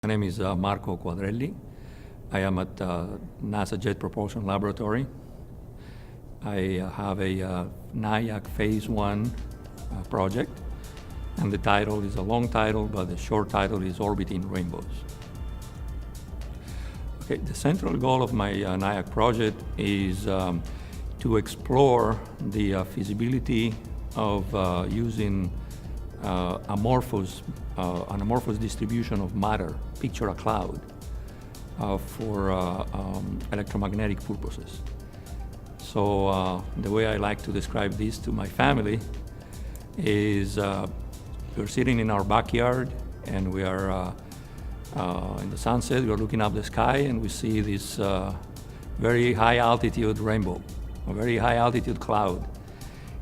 My name is Marco Quadrelli. I am at NASA Jet Propulsion Laboratory. I have a NIAC Phase 1 project, and the title is a long title, but the short title is Orbiting Rainbows. Okay, the central goal of my NIAC project is to explore the feasibility of using an amorphous distribution of matter, picture a cloud, for electromagnetic purposes. So the way I like to describe this to my family is we're sitting in our backyard and we are in the sunset, we're looking up the sky and we see this very high altitude rainbow, a very high altitude cloud,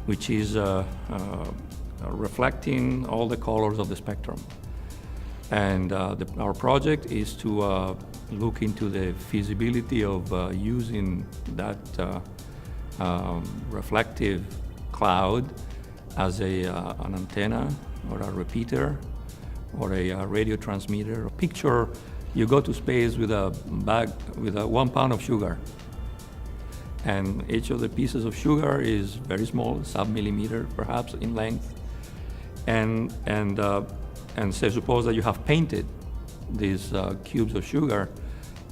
which is reflecting all the colors of the spectrum. And our project is to look into the feasibility of using that reflective cloud as an antenna or a repeater or a radio transmitter. Picture you go to space with a bag with 1 pound of sugar, and each of the pieces of sugar is very small, sub-millimeter perhaps in length. And say suppose that you have painted these cubes of sugar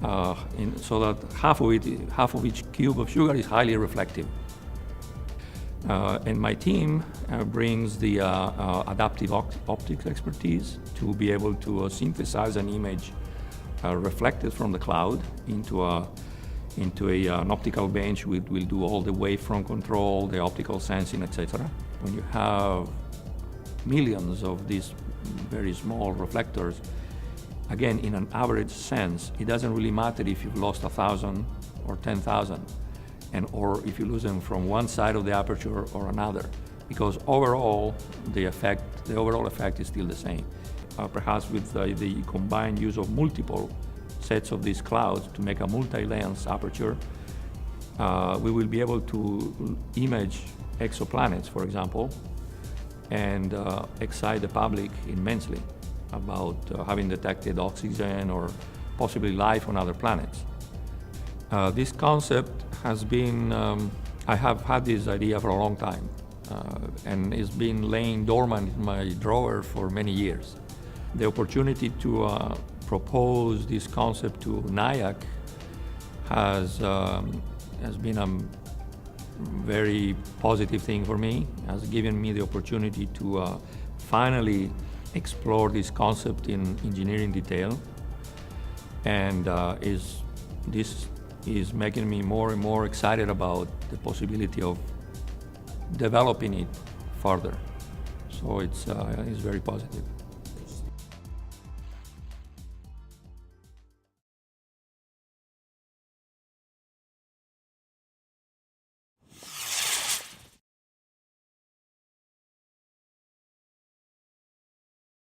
so that half of each cube of sugar is highly reflective. And my team brings the adaptive optics expertise to be able to synthesize an image reflected from the cloud into an optical bench. We'll do all the wavefront control, the optical sensing, etc. When you have millions of these very small reflectors, again, in an average sense, it doesn't really matter if you've lost 1,000 or 10,000, or if you lose them from one side of the aperture or another, because overall the overall effect is still the same. Perhaps with the combined use of multiple sets of these clouds to make a multi-lens aperture, we will be able to image exoplanets, for example, and excite the public immensely about having detected oxygen or possibly life on other planets. This concept has been, I have had this idea for a long time, and it's been laying dormant in my drawer for many years. The opportunity to propose this concept to NIAC has been a very positive thing for me. It has given me the opportunity to finally explore this concept in engineering detail, and this is making me more and more excited about the possibility of developing it further. So it's very positive.